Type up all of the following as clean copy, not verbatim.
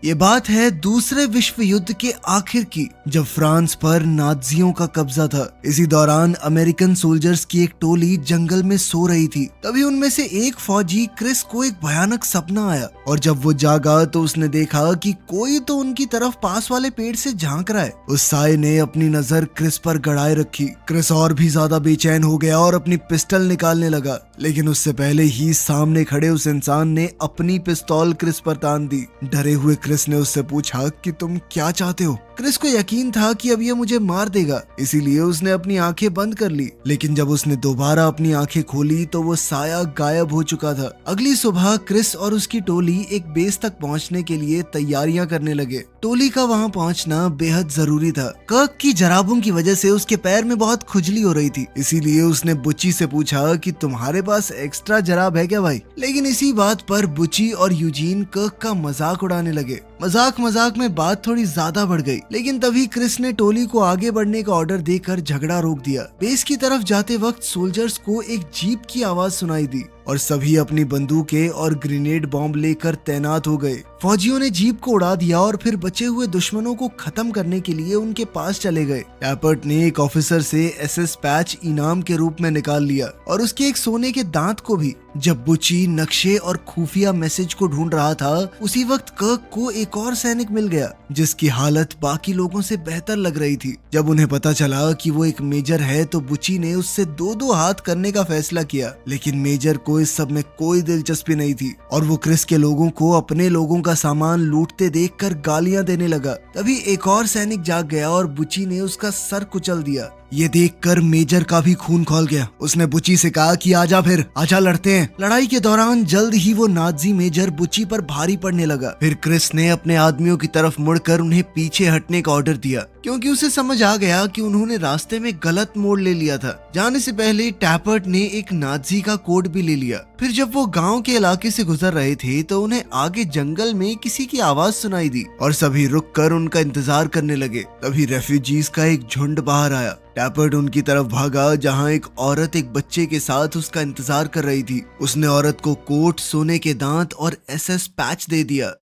ये बात है दूसरे विश्व युद्ध के आखिर की, जब फ्रांस पर नाजियों का कब्जा था। इसी दौरान अमेरिकन सोल्जर्स की एक टोली जंगल में सो रही थी। तभी उनमें से एक फौजी क्रिस को एक भयानक सपना आया और जब वो जागा तो उसने देखा कि कोई तो उनकी तरफ पास वाले पेड़ से झांक रहा है। उस साये ने अपनी नजर क्रिस पर गड़ाए रखी। क्रिस और भी ज्यादा बेचैन हो गया और अपनी पिस्टल निकालने लगा, लेकिन उससे पहले ही सामने खड़े उस इंसान ने अपनी पिस्तौल क्रिस पर तान दी। डरे हुए क्रिस ने उससे पूछा कि तुम क्या चाहते हो। क्रिस को यकीन था कि अब ये मुझे मार देगा, इसीलिए उसने अपनी आंखें बंद कर ली। लेकिन जब उसने दोबारा अपनी आंखें खोली तो वो साया गायब हो चुका था। अगली सुबह क्रिस और उसकी टोली एक बेस तक पहुंचने के लिए तैयारियां करने लगे। टोली का वहां पहुंचना बेहद जरूरी था। कर्क की जराबों की वजह से उसके पैर में बहुत खुजली हो रही थी, इसीलिए उसने बुची से पूछा कि तुम्हारे पास एक्स्ट्रा जराब है क्या भाई। लेकिन इसी बात पर बुची और यूजीन कर्क का मजाक उड़ाने लगे। मजाक में बात थोड़ी ज्यादा बढ़ गई, लेकिन तभी क्रिस ने टोली को आगे बढ़ने का ऑर्डर देकर झगड़ा रोक दिया। बेस की तरफ जाते वक्त सोल्जर्स को एक जीप की आवाज सुनाई दी और सभी अपनी बंदूकें और ग्रेनेड बॉम्ब लेकर तैनात हो गए। फौजियों ने जीप को उड़ा दिया और फिर बचे हुए दुश्मनों को खत्म करने के लिए उनके पास चले गए। टैपर्ट ने एक ऑफिसर से एसएस पैच इनाम के रूप में निकाल लिया और उसके एक सोने के दांत को भी। जब बुची नक्शे और खुफिया मैसेज को ढूंढ रहा था, उसी वक्त कर्क को एक और सैनिक मिल गया जिसकी हालत बाकी लोगों से बेहतर लग रही थी। जब उन्हें पता चला कि वो एक मेजर है तो बुची ने उससे दो हाथ करने का फैसला किया, लेकिन मेजर को इस सब में कोई दिलचस्पी नहीं थी और वो क्रिस के लोगों को अपने लोगों का सामान लूटते देखकर गालियां देने लगा। तभी एक और सैनिक जाग गया और बुची ने उसका सर कुचल दिया। ये देखकर मेजर का भी खून खौल गया। उसने बुची से कहा कि आजा फिर, आजा लड़ते हैं। लड़ाई के दौरान जल्द ही वो नाजी मेजर बुची पर भारी पड़ने लगा। फिर क्रिस ने अपने आदमियों की तरफ मुड़कर उन्हें पीछे हटने का ऑर्डर दिया, क्योंकि उसे समझ आ गया कि उन्होंने रास्ते में गलत मोड़ ले लिया था। जाने से पहले टैपर्ट ने एक नाजी का कोड भी ले लिया। फिर जब वो गांव के इलाके से गुजर रहे थे तो उन्हें आगे जंगल में किसी की आवाज सुनाई दी और सभी रुक कर उनका इंतजार करने लगे। तभी रेफ्यूजीज का एक झुंड बाहर आया। टैपर्ट उनकी तरफ भागा जहां एक औरत एक बच्चे के साथ उसका इंतजार कर रही थी। उसने औरत को कोट, सोने के दांत और एसएस पैच दे दिया।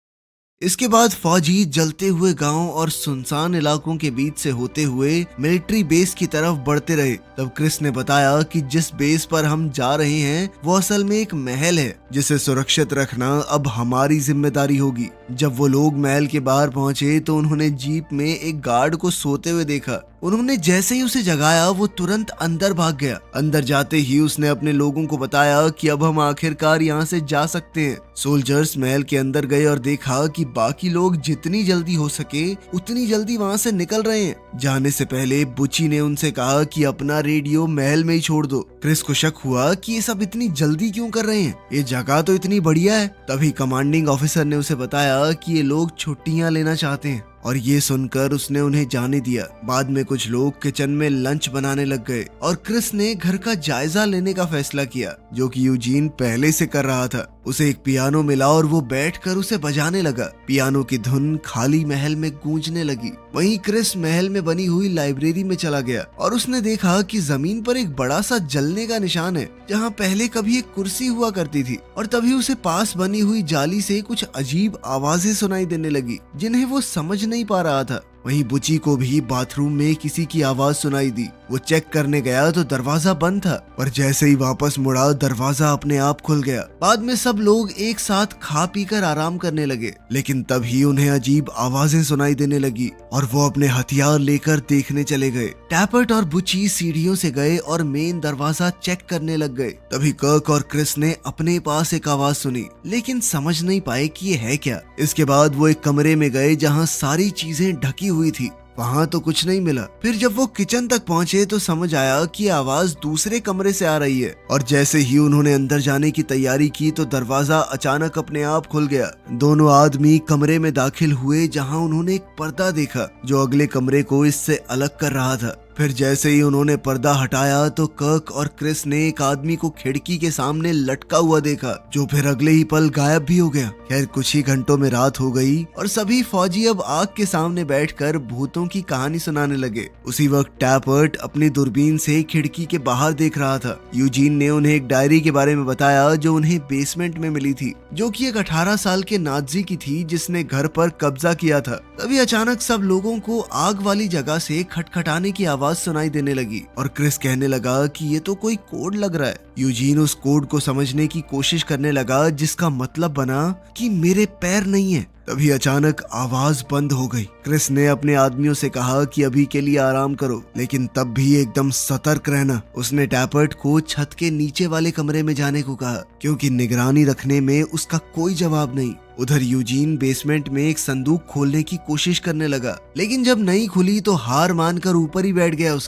इसके बाद फौजी जलते हुए गांव और सुनसान इलाकों के बीच से होते हुए मिलिट्री बेस की तरफ बढ़ते रहे। तब क्रिस ने बताया कि जिस बेस पर हम जा रहे हैं वो असल में एक महल है, जिसे सुरक्षित रखना अब हमारी जिम्मेदारी होगी। जब वो लोग महल के बाहर पहुंचे तो उन्होंने जीप में एक गार्ड को सोते हुए देखा। उन्होंने जैसे ही उसे जगाया वो तुरंत अंदर भाग गया। अंदर जाते ही उसने अपने लोगों को बताया कि अब हम आखिरकार यहाँ से जा सकते हैं। सोल्जर्स महल के अंदर गए और देखा कि बाकी लोग जितनी जल्दी हो सके उतनी जल्दी वहाँ से निकल रहे हैं। जाने से पहले बुची ने उनसे कहा कि अपना रेडियो महल में ही छोड़ दो। क्रिस को शक हुआ कि ये सब इतनी जल्दी क्यों कर रहे हैं, ये जगह तो इतनी बढ़िया है। तभी कमांडिंग ऑफिसर ने उसे बताया कि ये लोग छुट्टियां लेना चाहते हैं और ये सुनकर उसने उन्हें जाने दिया। बाद में कुछ लोग किचन में लंच बनाने लग गए और क्रिस ने घर का जायजा लेने का फैसला किया, जो कि यूजीन पहले से कर रहा था। उसे एक पियानो मिला और वो बैठकर उसे बजाने लगा। पियानो की धुन खाली महल में गूंजने लगी। वहीं क्रिस महल में बनी हुई लाइब्रेरी में चला गया और उसने देखा कि जमीन पर एक बड़ा सा जलने का निशान है, जहाँ पहले कभी एक कुर्सी हुआ करती थी। और तभी उसे पास बनी हुई जाली से कुछ अजीब आवाजें सुनाई देने लगी, जिन्हें वो समझ नहीं पा रहा था। वहीं बुची को भी बाथरूम में किसी की आवाज सुनाई दी। वो चेक करने गया तो दरवाजा बंद था, पर जैसे ही वापस मुड़ा दरवाजा अपने आप खुल गया। बाद में सब लोग एक साथ खा पीकर आराम करने लगे, लेकिन तभी उन्हें अजीब आवाजें सुनाई देने लगी और वो अपने हथियार लेकर देखने चले गए। टैपर्ट और बुची सीढ़ियों से गए और मेन दरवाजा चेक करने लग गए। तभी कर्क और क्रिस ने अपने पास एक आवाज सुनी, लेकिन समझ नहीं पाए कि ये है क्या। इसके बाद वो एक कमरे में गए जहाँ सारी चीजें ढकी हुई थी। वहाँ तो कुछ नहीं मिला। फिर जब वो किचन तक पहुँचे तो समझ आया कि आवाज दूसरे कमरे से आ रही है और जैसे ही उन्होंने अंदर जाने की तैयारी की तो दरवाजा अचानक अपने आप खुल गया। दोनों आदमी कमरे में दाखिल हुए जहाँ उन्होंने एक पर्दा देखा जो अगले कमरे को इससे अलग कर रहा था। फिर जैसे ही उन्होंने पर्दा हटाया तो कर्क और क्रिस ने एक आदमी को खिड़की के सामने लटका हुआ देखा, जो फिर अगले ही पल गायब भी हो गया। खैर कुछ ही घंटों में रात हो गई और सभी फौजी अब आग के सामने बैठकर भूतों की कहानी सुनाने लगे। उसी वक्त टैपर्ट अपनी दूरबीन से खिड़की के बाहर देख रहा था। यूजीन ने उन्हें एक डायरी के बारे में बताया जो उन्हें बेसमेंट में मिली थी, जो कि एक 18 साल के नाजी की थी जिसने घर पर कब्जा किया था। तभी अचानक सब लोगों को आग वाली जगह से खटखटाने की आवाज सुनाई देने लगी और क्रिस कहने लगा कि ये तो कोई कोड लग रहा है। यूजीन उस कोड को समझने की कोशिश करने लगा, जिसका मतलब बना कि मेरे पैर नहीं है। तभी अचानक आवाज बंद हो गई। क्रिस ने अपने आदमियों से कहा कि अभी के लिए आराम करो, लेकिन तब भी एकदम सतर्क रहना। उसने टैपर्ट को छत के नीचे वाले कमरे में जाने को कहा, क्योंकि निगरानी रखने में उसका कोई जवाब नहीं। उधर यूजीन बेसमेंट में एक संदूक खोलने की कोशिश करने लगा, लेकिन जब नहीं खुली तो हार मानकर ऊपर ही बैठ गया।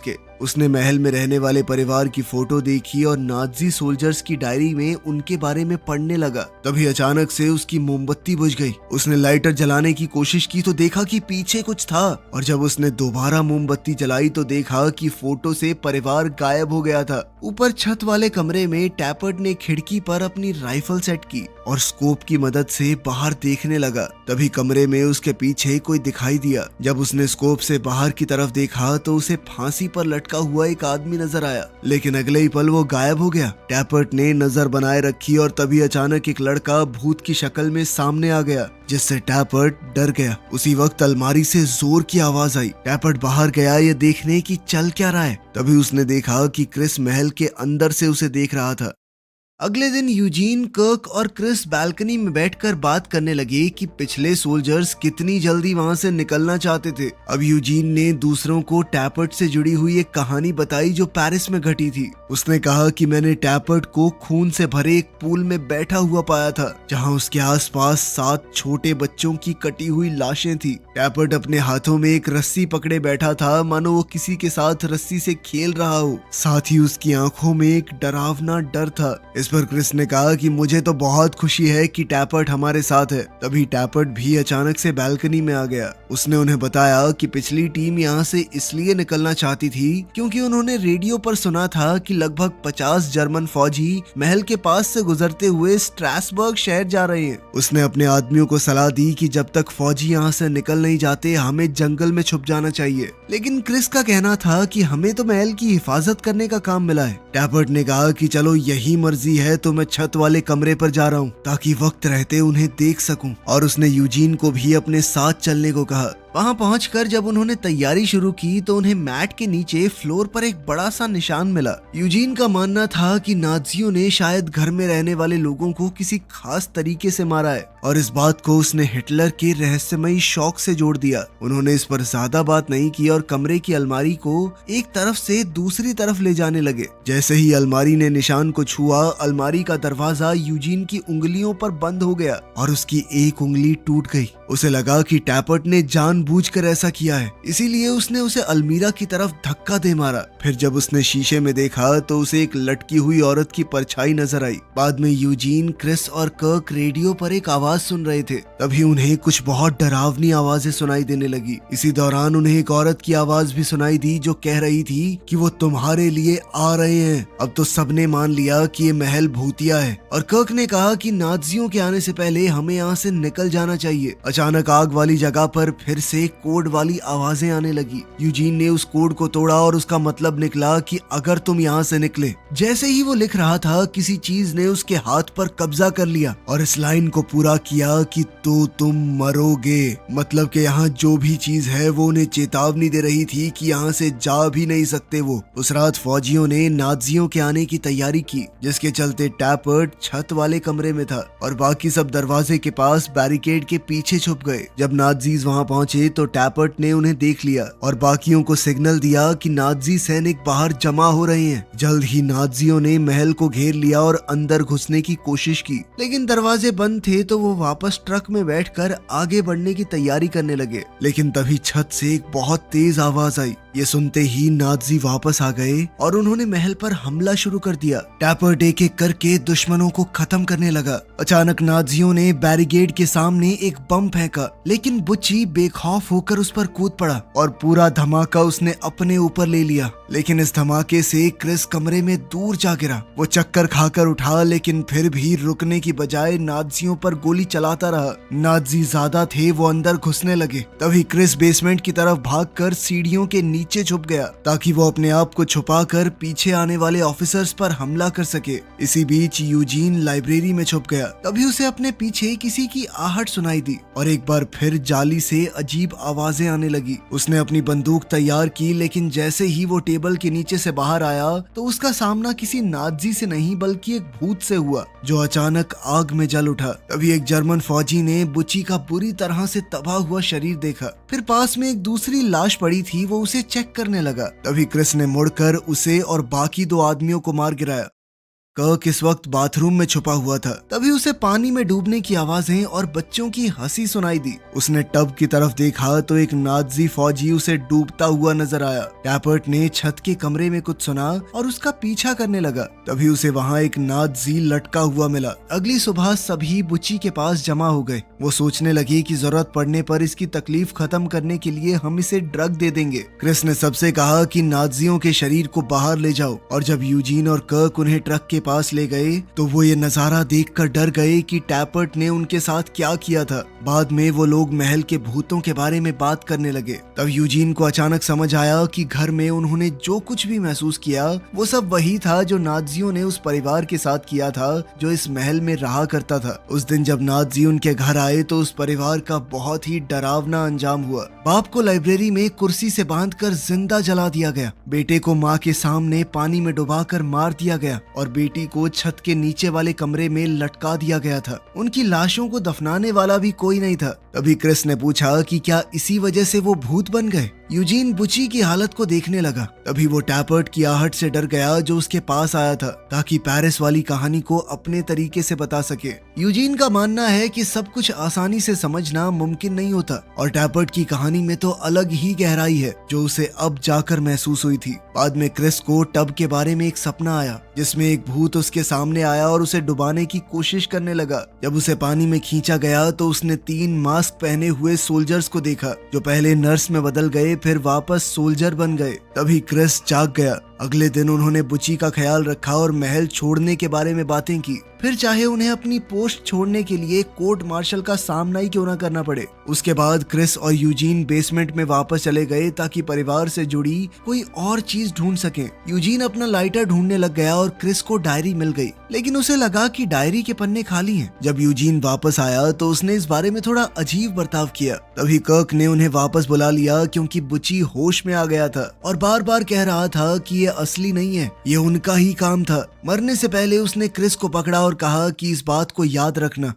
उसने महल में रहने वाले परिवार की फोटो देखी और नाजी सोल्जर्स की डायरी में उनके बारे में पढ़ने लगा। तभी अचानक से उसकी मोमबत्ती बुझ गई। उसने लाइटर जलाने की कोशिश की तो देखा कि पीछे कुछ था, और जब उसने दोबारा मोमबत्ती जलाई तो देखा कि फोटो से परिवार गायब हो गया था। ऊपर छत वाले कमरे में टैपर्ट ने खिड़की पर अपनी राइफल सेट की और स्कोप की मदद से बाहर देखने लगा। तभी कमरे में उसके पीछे कोई दिखाई दिया। जब उसने स्कोप से बाहर की तरफ देखा तो उसे फांसी पर लटका हुआ एक आदमी नजर आया, लेकिन अगले ही पल वो गायब हो गया। टैपर्ट ने नजर बनाए रखी और तभी अचानक एक लड़का भूत की शक्ल में सामने आ गया, जिससे टैपर्ट डर गया। उसी वक्त अलमारी से जोर की आवाज आई। टैपर्ट बाहर गया ये देखने की चल क्या रहा है। तभी उसने देखा कि क्रिस महल के अंदर से उसे देख रहा था। अगले दिन यूजीन, कर्क और क्रिस बालकनी में बैठकर बात करने लगे कि पिछले सोल्जर्स कितनी जल्दी वहां से निकलना चाहते थे। अब यूजीन ने दूसरों को टैपर्ट से जुड़ी हुई एक कहानी बताई जो पेरिस में घटी थी। उसने कहा कि मैंने टैपर्ट को खून से भरे एक पूल में बैठा हुआ पाया था, जहां उसके आसपास 7 छोटे बच्चों की कटी हुई लाशें थी। टैपर्ट अपने हाथों में एक रस्सी पकड़े बैठा था, मानो वो किसी के साथ रस्सी से खेल रहा हो। साथ ही उसकी आंखों में एक डरावना डर था। इस पर क्रिस ने कहा कि मुझे तो बहुत खुशी है कि टैपर्ट हमारे साथ है। तभी टैपर्ट भी अचानक से बालकनी में आ गया। उसने उन्हें बताया कि पिछली टीम यहाँ से इसलिए निकलना चाहती थी क्योंकि उन्होंने रेडियो पर सुना था कि लगभग 50 जर्मन फौजी महल के पास से गुजरते हुए स्ट्रासबर्ग शहर जा रहे हैं। उसने अपने आदमियों को सलाह दी कि जब तक फौजी यहाँ से निकल नहीं जाते हमें जंगल में छुप जाना चाहिए, लेकिन क्रिस का कहना था कि हमें तो महल की हिफाजत करने का काम मिला है। टैपर्ट ने कहा कि चलो यही मर्जी है तो मैं छत वाले कमरे पर जा रहा हूँ ताकि वक्त रहते उन्हें देख सकूं, और उसने यूजीन को भी अपने साथ चलने को कहा। वहां पहुंचकर जब उन्होंने तैयारी शुरू की तो उन्हें मैट के नीचे फ्लोर पर एक बड़ा सा निशान मिला। यूजीन का मानना था कि नाजियों ने शायद घर में रहने वाले लोगों को किसी खास तरीके से मारा है, और इस बात को उसने हिटलर के रहस्यमयी शौक से जोड़ दिया। उन्होंने इस पर ज्यादा बात नहीं की और कमरे की अलमारी को एक तरफ से दूसरी तरफ ले जाने लगे। जैसे ही अलमारी ने निशान को छुआ, अलमारी का दरवाजा यूजीन की उंगलियों पर बंद हो गया और उसकी एक उंगली टूट गई। उसे लगा कि टैपर्ट ने जानबूझकर ऐसा किया है, इसीलिए उसने उसे अलमीरा की तरफ धक्का दे मारा। फिर जब उसने शीशे में देखा तो उसे एक लटकी हुई औरत की परछाई नजर आई। बाद में यूजीन, क्रिस और कर्क रेडियो पर एक आवाज सुन रहे थे। तभी उन्हें कुछ बहुत डरावनी आवाजें सुनाई देने लगी। इसी दौरान उन्हें एक औरत की आवाज भी सुनाई दी जो कह रही थी कि वो तुम्हारे लिए आ रहे हैं। अब तो सबने मान लिया कि ये महल भूतिया है, और कर्क ने कहा कि नाजियों के आने से पहले हमें यहाँ से निकल जाना चाहिए। अचानक आग वाली जगह पर फिर से कोड वाली आवाजें आने लगी। यूजीन ने उस कोड को तोड़ा और उसका मतलब निकला कि अगर तुम यहाँ से निकले। जैसे ही वो लिख रहा था किसी चीज ने उसके हाथ पर कब्जा कर लिया और इस लाइन को पूरा किया कि तो तुम मरोगे। मतलब कि यहाँ जो भी चीज है वो उन्हें चेतावनी दे रही थी कि यहाँ से जा भी नहीं सकते वो। उस रात फौजियों ने नाजियों के आने की तैयारी की, जिसके चलते टैपर्ट छत वाले कमरे में था और बाकी सब दरवाजे के पास बैरिकेड के पीछे छुप गए। जब नाजीज वहां पहुंचे तो टैपर्ट ने उन्हें देख लिया और बाकियों को सिग्नल दिया कि नाजी सैनिक बाहर जमा हो रहे हैं। जल्द ही नाजियों ने महल को घेर लिया और अंदर घुसने की कोशिश की, लेकिन दरवाजे बंद थे तो वो वापस ट्रक में बैठकर आगे बढ़ने की तैयारी करने लगे। लेकिन तभी छत से एक बहुत तेज आवाज आई। ये सुनते ही नाजी वापस आ गए और उन्होंने महल पर हमला शुरू कर दिया। टैपर्ट एक एक करके दुश्मनों को खत्म करने लगा। अचानक नाजियों ने बैरिकेड के सामने एक बम फेंका, लेकिन बुच्ची बेखौफ होकर उस पर कूद पड़ा और पूरा धमाका उसने अपने ऊपर ले लिया। लेकिन इस धमाके से क्रिस कमरे में दूर जा गिरा। वो चक्कर खाकर उठा, लेकिन फिर भी रुकने की बजाय नाज़ियों पर गोली चलाता रहा। नाज़ी ज्यादा थे, वो अंदर घुसने लगे। तभी क्रिस बेसमेंट की तरफ भागकर सीढ़ियों के नीचे छुप गया ताकि वो अपने आप को छुपाकर पीछे आने वाले ऑफिसर्स पर हमला कर सके। इसी बीच यूजीन लाइब्रेरी में छुप गया। तभी उसे अपने पीछे किसी की आहट सुनाई दी और एक बार फिर जाली से अजीब आवाजें आने लगी। उसने अपनी बंदूक तैयार की, लेकिन जैसे ही वो टेबल के नीचे से बाहर आया तो उसका सामना किसी नाज़ी से नहीं बल्कि एक भूत से हुआ जो अचानक आग में जल उठा। तभी एक जर्मन फौजी ने बुच्ची का बुरी तरह से तबाह हुआ शरीर देखा। फिर पास में एक दूसरी लाश पड़ी थी, वो उसे चेक करने लगा। तभी क्रिस ने मुड़कर उसे और बाकी 2 आदमियों को मार गिराया। कर्क इस वक्त बाथरूम में छुपा हुआ था। तभी उसे पानी में डूबने की आवाजें और बच्चों की हंसी सुनाई दी। उसने टब की तरफ देखा तो एक नाज़ी फौजी उसे डूबता हुआ नजर आया। टैपर्ट ने छत के कमरे में कुछ सुना और उसका पीछा करने लगा। तभी उसे वहाँ एक नाज़ी लटका हुआ मिला। अगली सुबह सभी बुच्ची के पास जमा हो गए। वो सोचने लगे कि जरूरत पड़ने पर इसकी तकलीफ खत्म करने के लिए हम इसे ड्रग दे देंगे। क्रिस ने सबसे कहा कि नाज़ियों के शरीर को बाहर ले जाओ, और जब यूजीन और कर्क उन्हें ट्रक के पास ले गए तो वो ये नजारा देखकर डर गए कि टैपर्ट ने उनके साथ क्या किया था। बाद में वो लोग महल के भूतों के बारे में बात करने लगे। तब यूजीन को अचानक समझ आया कि घर में उन्होंने जो कुछ भी महसूस किया वो सब वही था जो नाज़ियों ने उस परिवार के साथ किया था जो इस महल में रहा करता था। उस दिन जब नाज़ी उनके घर आए तो उस परिवार का बहुत ही डरावना अंजाम हुआ। बाप को लाइब्रेरी में कुर्सी से बांधकर जिंदा जला दिया गया। बेटे को माँ के सामने पानी में डुबाकर मार दिया गया और बेटी को छत के नीचे वाले कमरे में लटका दिया गया था। उनकी लाशों को दफनाने वाला भी कोई नहीं था। तभी क्रिस ने पूछा कि क्या इसी वजह से वो भूत बन गए। यूजीन बुच्ची की हालत को देखने लगा। तभी वो टैपर्ट की आहट से डर गया जो उसके पास आया था ताकि पेरिस वाली कहानी को अपने तरीके से बता सके। यूजीन का मानना है कि सब कुछ आसानी से समझना मुमकिन नहीं होता और टैपर्ट की कहानी में तो अलग ही गहराई है जो उसे अब जाकर महसूस हुई थी। बाद में क्रिस को टब के बारे में एक सपना आया जिसमें एक भूत उसके सामने आया और उसे डुबाने की कोशिश करने लगा। जब उसे पानी में खींचा गया तो उसने 3 मास्क पहने हुए सोल्जर्स को देखा जो पहले नर्स में बदल गए फिर वापस सोल्जर बन गए। तभी क्रिस जाग गया। अगले दिन उन्होंने बुच्ची का ख्याल रखा और महल छोड़ने के बारे में बातें की, फिर चाहे उन्हें अपनी पोस्ट छोड़ने के लिए कोर्ट मार्शल का सामना ही क्यों ना करना पड़े। उसके बाद क्रिस और यूजीन बेसमेंट में वापस चले गए ताकि परिवार से जुड़ी कोई और चीज ढूंढ सके। यूजीन अपना लाइटर ढूंढने लग गया और क्रिस को डायरी मिल गई, लेकिन उसे लगा कि डायरी के पन्ने खाली हैं। जब यूजीन वापस आया तो उसने इस बारे में थोड़ा अजीब बर्ताव किया। तभी कर्क ने उन्हें वापस बुला लिया क्योंकि बुच्ची होश में आ गया था और बार बार कह रहा था कि ये असली नहीं है, ये उनका ही काम था। मरने से पहले उसने क्रिस को पकड़ा और कहा कि इस बात को याद रखना।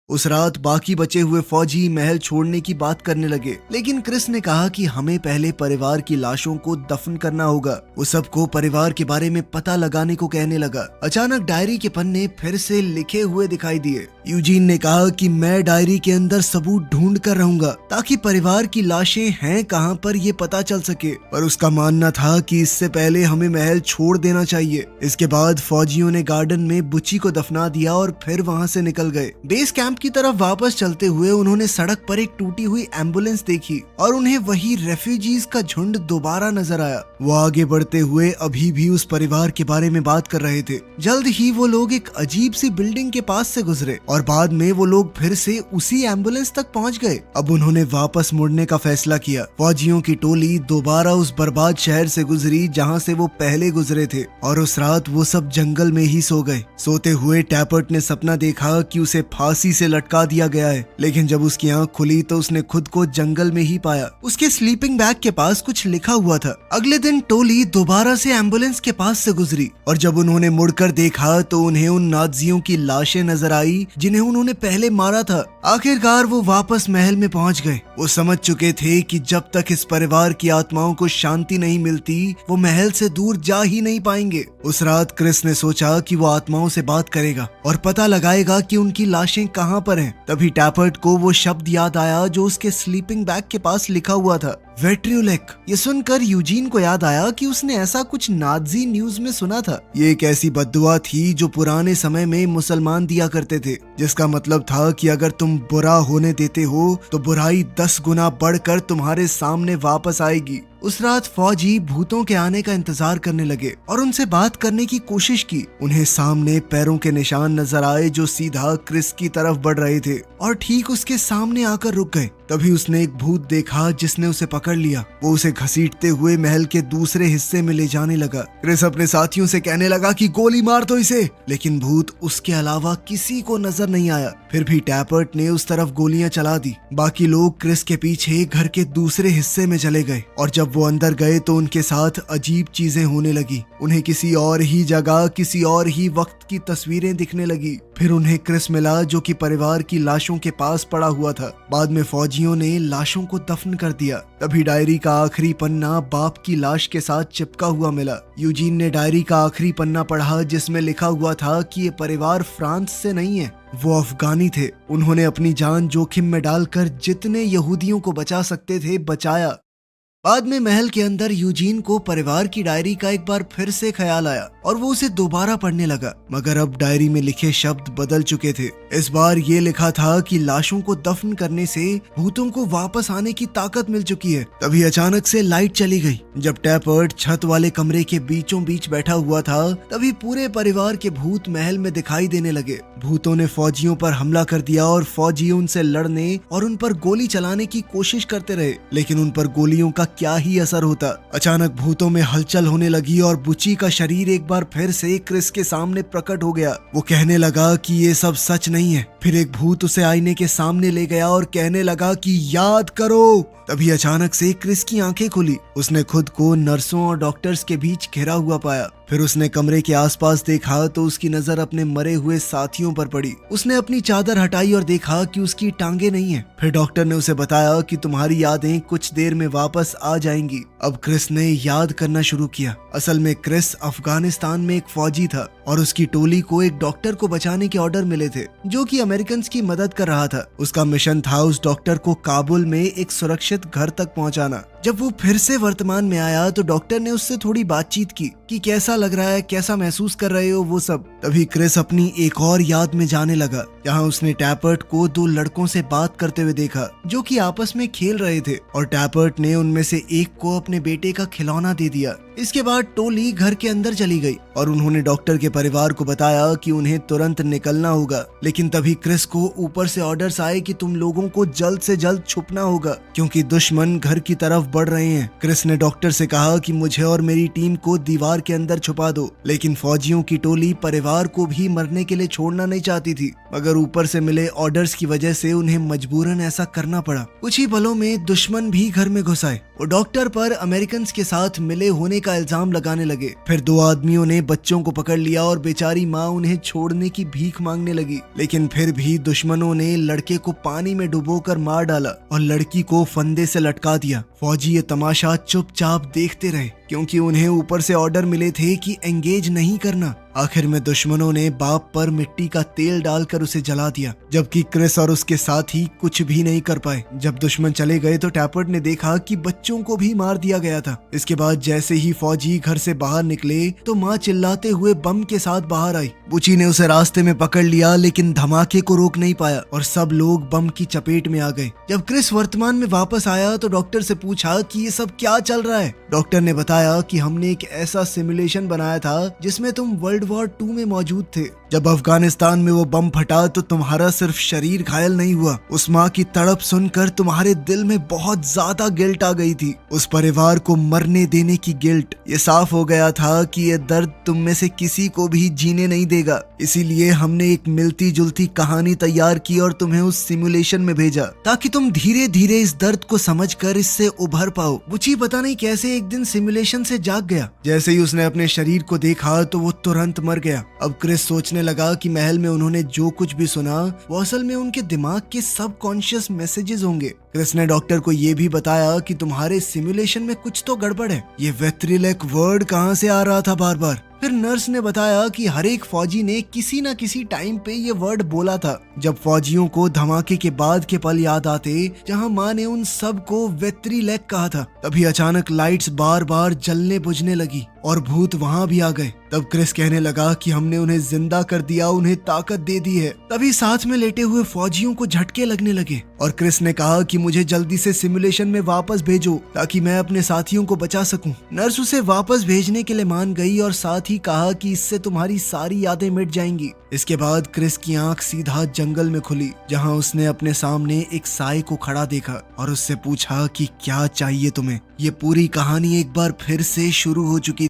उस रात बाकी बचे हुए फौजी महल छोड़ने की बात करने लगे, लेकिन क्रिस ने कहा कि हमें पहले परिवार की लाशों को दफन करना होगा। वो सबको परिवार के बारे में पता लगाने को कहने लगा। अचानक डायरी के पन्ने फिर से लिखे हुए दिखाई दिए। यूजीन ने कहा कि मैं डायरी के अंदर सबूत ढूंढ कर रहूंगा ताकि परिवार की लाशें हैं कहां पर ये पता चल सके, पर उसका मानना था कि इससे पहले हमें महल छोड़ देना चाहिए। इसके बाद फौजियों ने गार्डन में बुच्ची को दफना दिया और फिर वहां से निकल गए। बेस कैंप की तरफ वापस चलते हुए उन्होंने सड़क पर एक टूटी हुई एम्बुलेंस देखी और उन्हें वही रेफ्यूजीज का झुंड दोबारा नजर आया। वो आगे बढ़ते हुए अभी भी उस परिवार के बारे में बात कर रहे थे। जल्द ही वो लोग एक अजीब सी बिल्डिंग के पास से गुजरे और बाद में वो लोग फिर से उसी एम्बुलेंस तक पहुंच गए। अब उन्होंने वापस मुड़ने का फैसला किया। फौजियों की टोली दोबारा उस बर्बाद शहर से गुजरी जहां से वो पहले गुजरे थे और उस रात वो सब जंगल में ही सो गए। सोते हुए टैपर्ट ने सपना देखा कि उसे फांसी से लटका दिया गया है, लेकिन जब उसकी आंख खुली तो उसने खुद को जंगल में ही पाया। उसके स्लीपिंग बैग के पास कुछ लिखा हुआ था। अगले दिन टोली दोबारा से एम्बुलेंस के पास से गुजरी और जब उन्होंने मुड़कर देखा तो उन्हें उन नाज़ियों की लाशें नजर आई जिन्हें उन्होंने पहले मारा था। आखिरकार वो वापस महल में पहुंच गए। वो समझ चुके थे कि जब तक इस परिवार की आत्माओं को शांति नहीं मिलती वो महल से दूर जा ही नहीं पाएंगे। उस रात क्रिस ने सोचा कि वो आत्माओं से बात करेगा और पता लगाएगा कि उनकी लाशें कहां पर हैं। तभी टैपर्ट को वो शब्द याद आया जो उसके स्लीपिंग बैग के पास लिखा हुआ था। वेट्रियोलेक। ये सुनकर यूजीन को याद आया कि उसने ऐसा कुछ नाजी न्यूज में सुना था। ये एक ऐसी बद्दुआ थी जो पुराने समय में मुसलमान दिया करते थे, जिसका मतलब था कि अगर तुम बुरा होने देते हो तो बुराई 10 गुना बढ़कर तुम्हारे सामने वापस आएगी। उस रात फौजी भूतों के आने का इंतजार करने लगे और उनसे बात करने की कोशिश की। उन्हें सामने पैरों के निशान नजर आए जो सीधा क्रिस की तरफ बढ़ रहे थे और ठीक उसके सामने आकर रुक गए। तभी उसने एक भूत देखा जिसने उसे पकड़ लिया। वो उसे घसीटते हुए महल के दूसरे हिस्से में ले जाने लगा। क्रिस अपने साथियों से कहने लगा कि गोली मार दो इसे, लेकिन भूत उसके अलावा किसी को नजर नहीं आया। फिर भी टैपर्ट ने उस तरफ गोलियां चला दी। बाकी लोग क्रिस के पीछे घर के दूसरे हिस्से में चले गए और जब वो अंदर गए तो उनके साथ अजीब चीजें होने लगी। उन्हें किसी और ही जगह, किसी और ही वक्त की तस्वीरें दिखने लगी। फिर उन्हें क्रिस मिला जो कि परिवार की लाशों के पास पड़ा हुआ था। बाद में फौजियों ने लाशों को दफन कर दिया। तभी डायरी का आखिरी पन्ना बाप की लाश के साथ चिपका हुआ मिला। यूजीन ने डायरी का आखिरी पन्ना पढ़ा जिसमें लिखा हुआ था कि ये परिवार फ्रांस से नहीं है, वो अफगानी थे। उन्होंने अपनी जान जोखिम में डालकर जितने यहूदियों को बचा सकते थे बचाया। बाद में महल के अंदर यूजीन को परिवार की डायरी का एक बार फिर से ख्याल आया और वो उसे दोबारा पढ़ने लगा, मगर अब डायरी में लिखे शब्द बदल चुके थे। इस बार ये लिखा था कि लाशों को दफन करने से भूतों को वापस आने की ताकत मिल चुकी है। तभी अचानक से लाइट चली गई। जब टैपर्ट छत वाले कमरे के बीचों बीच बैठा हुआ था तभी पूरे परिवार के भूत महल में दिखाई देने लगे। भूतों ने फौजियों पर हमला कर दिया और फौजी उनसे लड़ने और उन पर गोली चलाने की कोशिश करते रहे, लेकिन उन पर गोलियों का क्या ही असर होता। अचानक भूतों में हलचल होने लगी और बुची का शरीर एक बार फिर से क्रिस के सामने प्रकट हो गया। वो कहने लगा कि ये सब सच नहीं है। फिर एक भूत उसे आईने के सामने ले गया और कहने लगा कि याद करो। तभी अचानक से क्रिस की आंखें खुली। उसने खुद को नर्सों और डॉक्टर्स के बीच घिरा हुआ पाया। फिर उसने कमरे के आसपास देखा तो उसकी नजर अपने मरे हुए साथियों पर पड़ी। उसने अपनी चादर हटाई और देखा कि उसकी टांगे नहीं है। फिर डॉक्टर ने उसे बताया कि तुम्हारी यादें कुछ देर में वापस आ जाएंगी। अब क्रिस ने याद करना शुरू किया। असल में क्रिस अफगानिस्तान में एक फौजी था और उसकी टोली को एक डॉक्टर को बचाने के ऑर्डर मिले थे जो कि अमेरिकन की मदद कर रहा था। उसका मिशन था उस डॉक्टर को काबुल में एक सुरक्षित घर तक पहुंचाना। जब वो फिर से वर्तमान में आया तो डॉक्टर ने उससे थोड़ी बातचीत की कि कैसा लग रहा है, कैसा महसूस कर रहे हो, वो सब। तभी क्रिस अपनी एक और याद में जाने लगा जहाँ उसने टैपर्ट को 2 लड़कों से बात करते हुए देखा जो कि आपस में खेल रहे थे और टैपर्ट ने उनमें से एक को अपने बेटे का खिलौना दे दिया। इसके बाद टोली घर के अंदर चली गई और उन्होंने डॉक्टर के परिवार को बताया कि उन्हें तुरंत निकलना होगा। लेकिन तभी क्रिस को ऊपर से ऑर्डर्स आए कि तुम लोगों को जल्द से जल्द छुपना होगा क्योंकि दुश्मन घर की तरफ बढ़ रहे हैं। क्रिस ने डॉक्टर से कहा कि मुझे और मेरी टीम को दीवार के अंदर छुपा दो, लेकिन फौजियों की टोली परिवार को भी मरने के लिए छोड़ना नहीं चाहती थी, मगर ऊपर से मिले ऑर्डर्स की वजह से उन्हें मजबूरन ऐसा करना पड़ा। कुछ ही पलों में दुश्मन भी घर में घुस आए। वो डॉक्टर पर अमेरिकन के साथ मिले होने का इल्जाम लगाने लगे। फिर 2 आदमियों ने बच्चों को पकड़ लिया और बेचारी माँ उन्हें छोड़ने की भीख मांगने लगी, लेकिन फिर भी दुश्मनों ने लड़के को पानी में डुबोकर मार डाला और लड़की को फंदे से लटका दिया। फौजी ये तमाशा चुपचाप देखते रहे क्योंकि उन्हें ऊपर से ऑर्डर मिले थे कि एंगेज नहीं करना। आखिर में दुश्मनों ने बाप पर मिट्टी का तेल डालकर उसे जला दिया, जबकि क्रिस और उसके साथी कुछ भी नहीं कर पाए। जब दुश्मन चले गए तो टैपर्ट ने देखा कि बच्चों को भी मार दिया गया था। इसके बाद जैसे ही फौजी घर से बाहर निकले तो माँ चिल्लाते हुए बम के साथ बाहर आई। बुची ने उसे रास्ते में पकड़ लिया लेकिन धमाके को रोक नहीं पाया और सब लोग बम की चपेट में आ गए। जब क्रिस वर्तमान में वापस आया तो डॉक्टर से पूछा कि ये सब क्या चल रहा है। डॉक्टर ने बताया कि हमने एक ऐसा सिमुलेशन बनाया था जिसमें तुम वर्ल्ड वॉर 2 में मौजूद थे। जब अफगानिस्तान में वो बम फटा तो तुम्हारा सिर्फ शरीर घायल नहीं हुआ, उस माँ की तड़प सुनकर तुम्हारे दिल में बहुत ज्यादा गिल्ट आ गई थी, उस परिवार को मरने देने की गिल्ट। ये साफ हो गया था कि ये दर्द तुम में से किसी को भी जीने नहीं देगा, इसीलिए हमने एक मिलती जुलती कहानी तैयार की और तुम्हें उस सिमुलेशन में भेजा ताकि तुम धीरे धीरे इस दर्द को समझकर इससे उभर पाओ। बुची पता नहीं कैसे एक दिन सिमुलेशन से जाग गया। जैसे ही उसने अपने शरीर को देखा तो वो तुरंत मर गया। अब क्रिस सोचने लगा कि महल में उन्होंने जो कुछ भी सुना वो असल में उनके दिमाग के सबकॉन्शियस मैसेजेस होंगे। क्रिस ने डॉक्टर को ये भी बताया कि तुम्हारे सिमुलेशन में कुछ तो गड़बड़ है, ये वेट्रिलेक वर्ड कहाँ से आ रहा था बार बार। फिर नर्स ने बताया कि हर एक फौजी ने किसी न किसी टाइम पे ये वर्ड बोला था। जब फौजियों को धमाके के बाद के पल याद आते जहां माँ ने उन सब को वेट्रिलेक कहा था, तभी अचानक लाइट्स बार बार जलने बुझने लगी और भूत वहां भी आ गए। तब क्रिस कहने लगा कि हमने उन्हें जिंदा कर दिया, उन्हें ताकत दे दी है। तभी साथ में लेटे हुए फौजियों को झटके लगने लगे और क्रिस ने कहा कि मुझे जल्दी से सिमुलेशन में वापस भेजो ताकि मैं अपने साथियों को बचा सकूं। नर्स उसे वापस भेजने के लिए मान गई और साथ ही कहा कि इससे तुम्हारी सारी यादें मिट जाएंगी। इसके बाद क्रिस की आंख सीधा जंगल में खुली जहां उसने अपने सामने एक साए को खड़ा देखा और उससे पूछा कि क्या चाहिए तुम्हें। ये पूरी कहानी एक बार फिर से शुरू हो चुकी